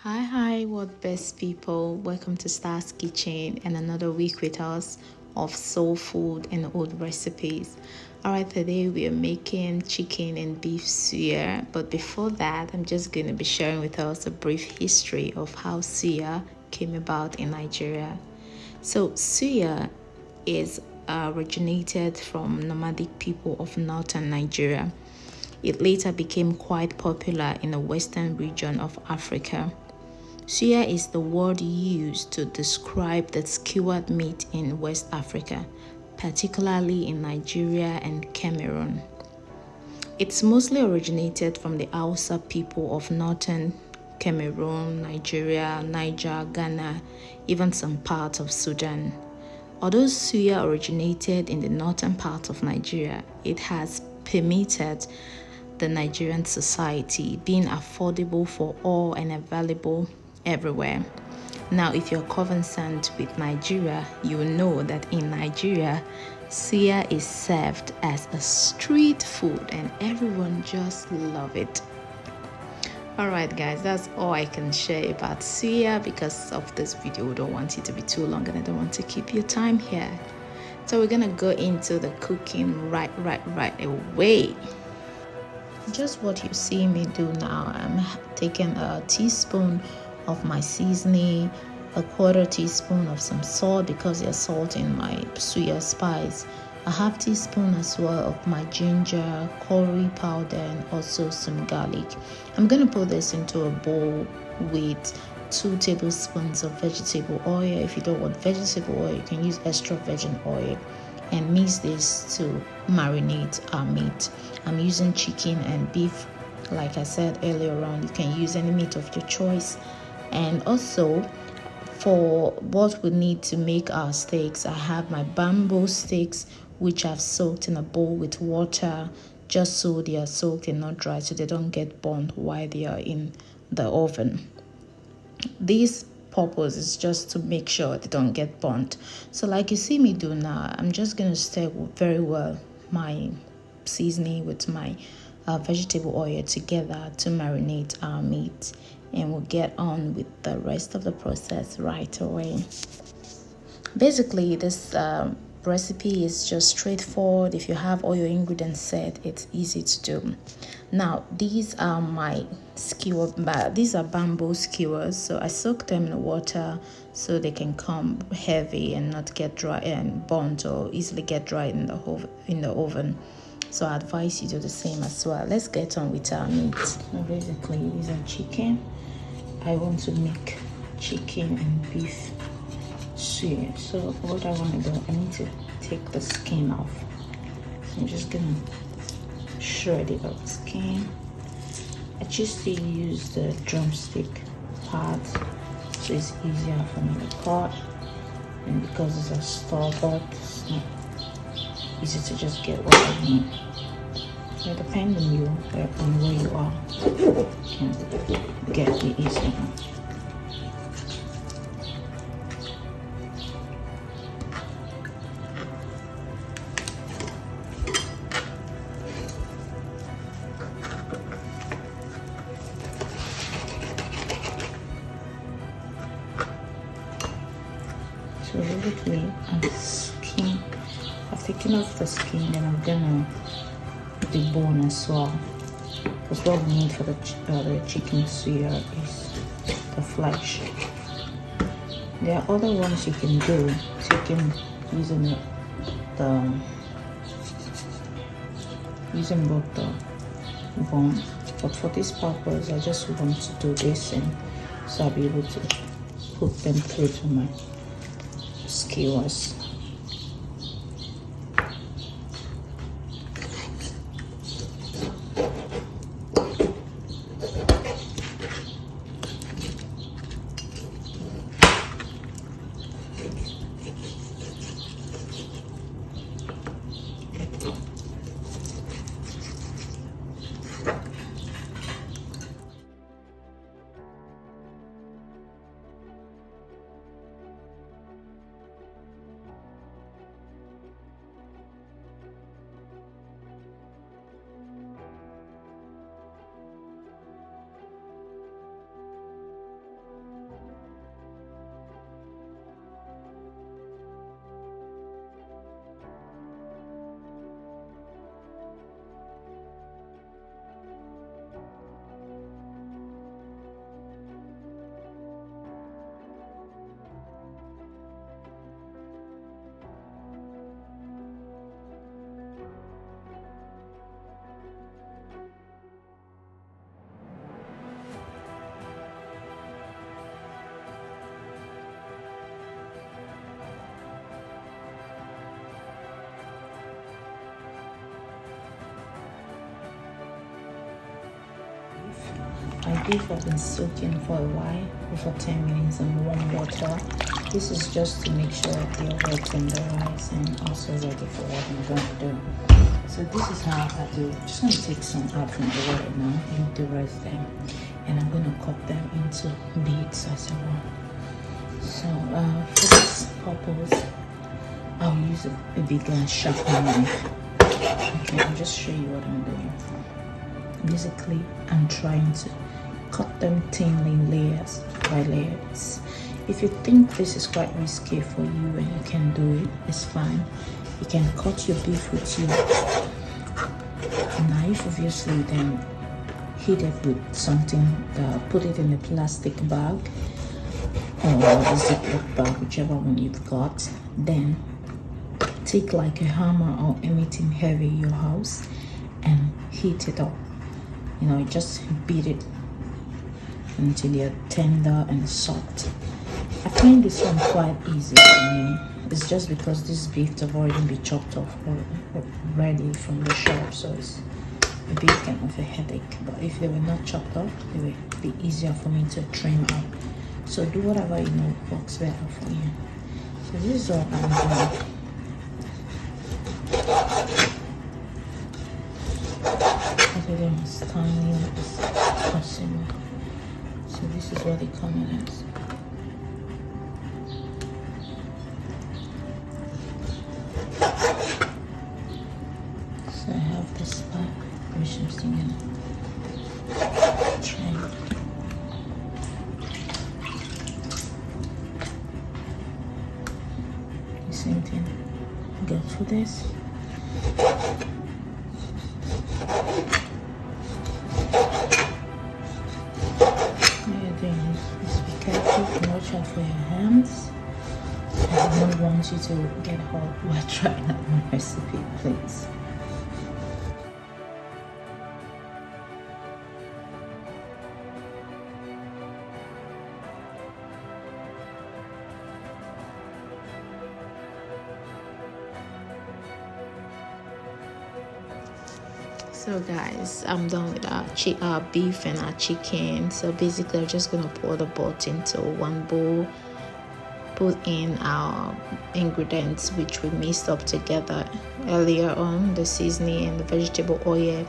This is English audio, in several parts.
Hi, what best people? Welcome to Star's Kitchen and another week with us of soul food and old recipes. Alright, today we are making chicken and beef suya, but before that, I'm just going to be sharing with us a brief history of how suya came about in Nigeria. So, suya is originated from nomadic people of northern Nigeria. It later became quite popular in the western region of Africa. Suya is the word used to describe the skewered meat in West Africa, particularly in Nigeria and Cameroon. It's mostly originated from the Hausa people of northern Cameroon, Nigeria, Niger, Ghana, even some parts of Sudan. Although suya originated in the northern part of Nigeria, it has permeated the Nigerian society, being affordable for all and available everywhere. Now, if you're conversant with Nigeria, you will know that in Nigeria, suya is served as a street food and everyone just love it. Alright guys, that's all I can share about suya because of this video. I don't want it to be too long and I don't want to keep your time here. So we're gonna go into the cooking right away. Just what you see me do now, I'm taking a teaspoon of my seasoning, a quarter teaspoon of some salt because there's salt in my Suya Spice, a half teaspoon as well of my ginger, curry powder, and also some garlic. I'm going to put this into a bowl with 2 tablespoons of vegetable oil. If you don't want vegetable oil, you can use extra virgin oil, and mix this to marinate our meat. I'm using chicken and beef. Like I said earlier on, you can use any meat of your choice. And also for what we need to make our steaks, I have my bamboo sticks, which I've soaked in a bowl with water, just so they are soaked and not dry, so they don't get burnt while they are in the oven. This purpose is just to make sure they don't get burnt. So like you see me do now, I'm just going to stir very well my seasoning with my vegetable oil together to marinate our meat, and we'll get on with the rest of the process right away. Basically, this recipe is just straightforward. If you have all your ingredients set, it's easy to do. Now, these are my skewer. These are bamboo skewers, so I soak them in the water so they can come heavy and not get dry and burnt or easily get dry in the oven. So I advise you do the same as well. Let's get on with our meat. Now, basically, these are chicken. I want to make chicken and beef suya. So what I want to do, I need to take the skin off. So I'm just gonna shred it off the skin. I choose to use the drumstick part so it's easier for me to cut, and because it's a store-bought, it's not easy to just get what I need. So depending on you, on where you are, you can get it easily. So basically, I've taken off the skin, and I'm gonna the bone as well, because what we need for the chicken suya is the flesh. There are other ones you can do, so you can using both the bone, but for this purpose I just want to do this, and so I'll be able to put them through to my skewers. My beef has been soaking for a while, over 10 minutes in warm water. This is just to make sure they're well tenderized and also ready for what I'm going to do. So this is how I do. I'm just going to take some out from the water now, leave the rest them, and I'm going to cut them into bits as well. So for this purpose, I'll use a bigger sharper knife. Okay, I'll just show you what I'm doing. Basically, I'm trying to cut them thinly, layers by layers. If you think this is quite risky for you and you can do it, it's fine. You can cut your beef with your knife, obviously, then heat it with something, put it in a plastic bag or a ziploc bag, whichever one you've got. Then take like a hammer or anything heavy in your house and heat it up. You know, just beat it until you're tender and soft. I find this one quite easy for me. It's just because this beef have already been chopped off or ready from the shop, so it's a bit kind of a headache. But if they were not chopped off, it would be easier for me to trim out. So do whatever you know works better for you. So this is what I'm doing. Cut them as tiny as possible. So this is what they come as. So I have this part which I'm still gonna trim. The same thing. Go through this. Just be careful and watch out for your hands. I don't want you to get hot while trying out my recipe, please. So guys, I'm done with our beef and our chicken. So basically I'm just gonna pour the pot into one bowl, put in our ingredients which we mixed up together earlier on, the seasoning and the vegetable oil,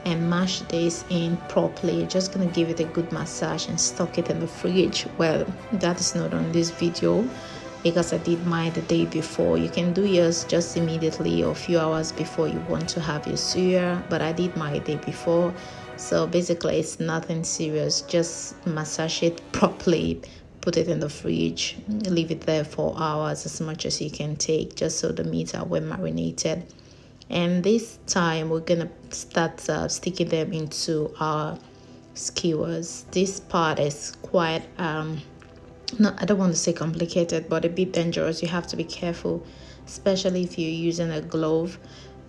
and mash this in properly. Just gonna give it a good massage and stock it in the fridge. Well, that is not on this video because I did mine the day before. You can do yours just immediately or a few hours before you want to have your suya, but I did my day before. So basically it's nothing serious. Just massage it properly, put it in the fridge, leave it there for hours, as much as you can take, just so the meat are well marinated. And this time we're gonna start sticking them into our skewers. This part is quite no, I don't want to say complicated, but a bit dangerous. You have to be careful, especially if you're using a glove,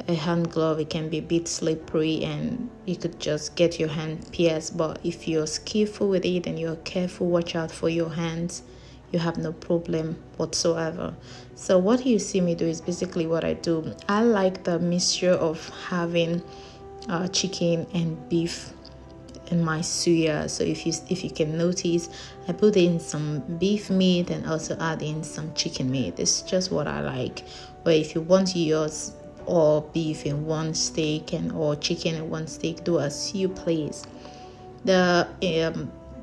a hand glove. It can be a bit slippery and you could just get your hand pierced. But if you're skillful with it and you're careful, watch out for your hands, you have no problem whatsoever. So what you see me do is basically what I do. I like the mixture of having chicken and beef in my suya. So if you can notice, I put in some beef meat and also add in some chicken meat. It's just what I like. But if you want yours or beef in one steak and or chicken in one steak, do as you please. The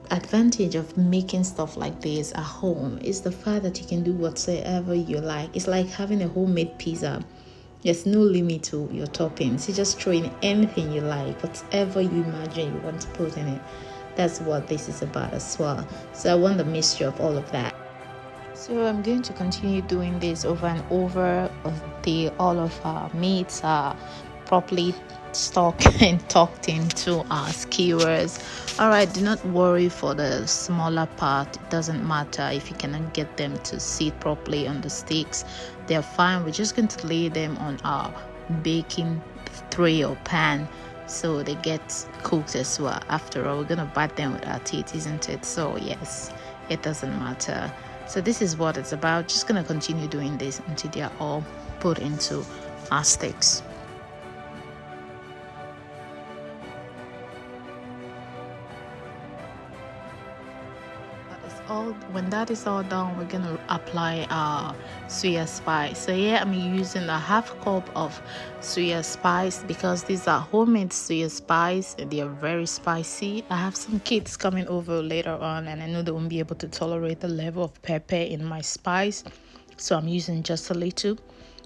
advantage of making stuff like this at home is the fact that you can do whatsoever you like. It's like having a homemade pizza. There's no limit to your toppings. You just throw in anything you like, whatever you imagine you want to put in it. That's what this is about as well. So I want the mixture of all of that. So I'm going to continue doing this over and over until all of our meats are properly stocked and tucked into our skewers. Alright, do not worry for the smaller part. It doesn't matter if you cannot get them to sit properly on the sticks. They're fine. We're just going to lay them on our baking tray or pan so they get cooked as well. After all, we're going to bite them with our teeth, isn't it? So yes, it doesn't matter. So this is what it's about. Just going to continue doing this until they're all put into our sticks. that is all done, we're gonna apply our Suya Spice. So here I'm using a half cup of Suya Spice because these are homemade Suya Spice and they are very spicy. I have some kids coming over later on and I know they won't be able to tolerate the level of pepper in my spice, so I'm using just a little.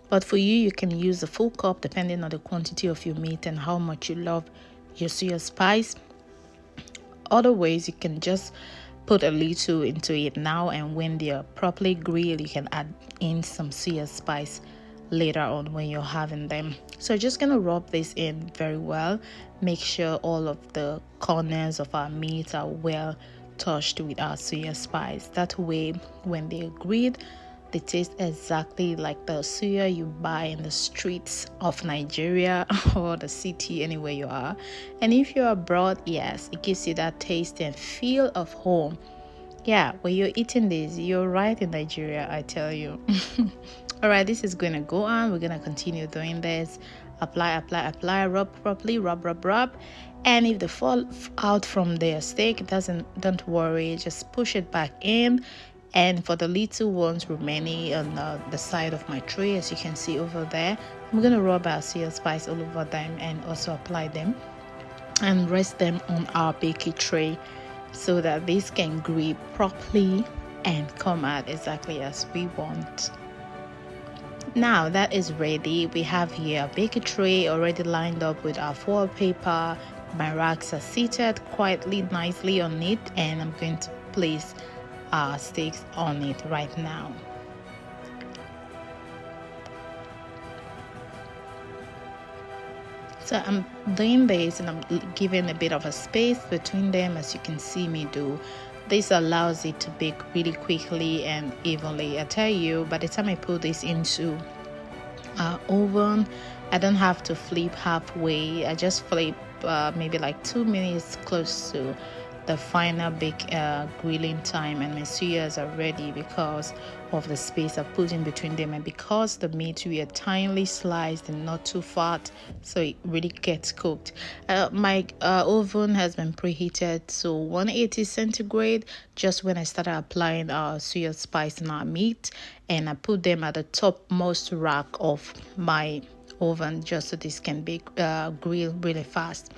But for you can use a full cup depending on the quantity of your meat and how much you love your Suya Spice. Other ways, you can just put a little into it now, and when they're properly grilled you can add in some Suya Spice later on when you're having them. So just gonna rub this in very well. Make sure all of the corners of our meat are well touched with our Suya Spice. That way when they're grilled, they taste exactly like the suya you buy in the streets of Nigeria or the city, anywhere you are. And if you're abroad, yes, it gives you that taste and feel of home. Yeah, when you're eating this, you're right in Nigeria, I tell you. All right, this is going to go on. We're going to continue doing this. Apply, rub properly, rub. And if they fall out from their steak, don't worry, just push it back in. And for the little ones remaining on the side of my tray, as you can see over there, I'm going to rub our Suya Spice all over them and also apply them and rest them on our baking tray so that this can grill properly and come out exactly as we want. Now that is ready, we have here a baking tray already lined up with our foil paper. My racks are seated quietly, nicely on it, and I'm going to place our steaks on it right now. So I'm doing this and I'm giving a bit of a space between them, as you can see me do. This allows it to bake really quickly and evenly. I tell you, by the time I put this into our oven, I don't have to flip halfway. I just flip maybe like 2 minutes close to the final bake grilling time, and my suyas are ready because of the space I've put in between them, and because the meat we are tinely sliced and not too fat, so it really gets cooked. My oven has been preheated to 180 centigrade just when I started applying our Suya Spice on our meat, and I put them at the topmost rack of my oven just so this can be grilled really fast.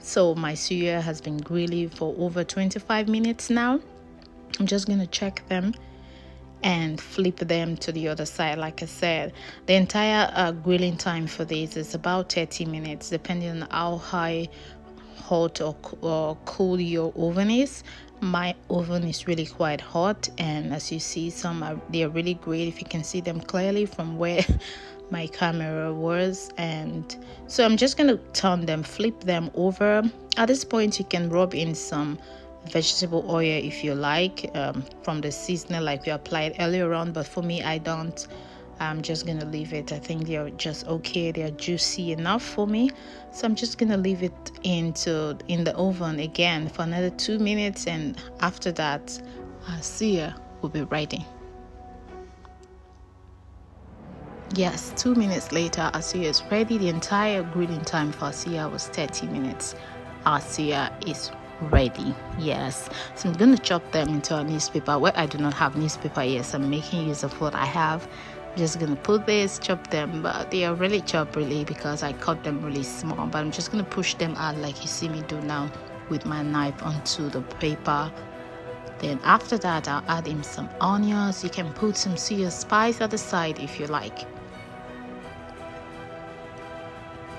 So my suya has been grilling for over 25 minutes now. I'm just going to check them and flip them to the other side. Like I said, the entire grilling time for this is about 30 minutes depending on how hot or cool your oven is. My oven is really quite hot, and as you see, they're really great if you can see them clearly from where my camera was. And so I'm just going to turn them, flip them over. At this point you can rub in some vegetable oil if you like, from the seasoning like we applied earlier on, but for me I don't. I'm just gonna leave it. I think they're just okay, they're juicy enough for me, so I'm just gonna leave it in the oven again for another 2 minutes, and after that our suya will be ready. Yes, 2 minutes later our suya is ready. The entire grilling time for our suya was 30 minutes. Our suya is ready. Yes, so I'm going to chop them into a newspaper. Well, I do not have newspaper yet, so I'm making use of what I have. I'm just going to put this, chop them, but they are really chopped really because I cut them really small, but I'm just going to push them out like you see me do now with my knife onto the paper. Then after that I'll add in some onions. You can put some Suya Spice at the side if you like.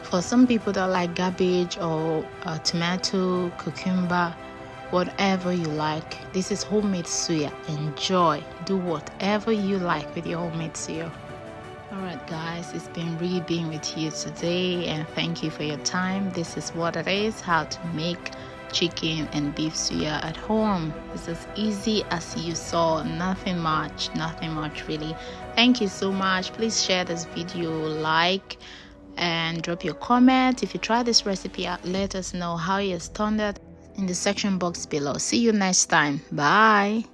For some people that like cabbage or tomato, cucumber, whatever you like. This is homemade suya. Enjoy. Do whatever you like with your homemade suya. Alright guys, it's been really being with you today, and thank you for your time. This is what it is, how to make chicken and beef suya at home. It's as easy as you saw. Nothing much really. Thank you so much. Please share this video, like, and drop your comment. If you try this recipe out, let us know how you turned it in the section box below. See you next time. Bye.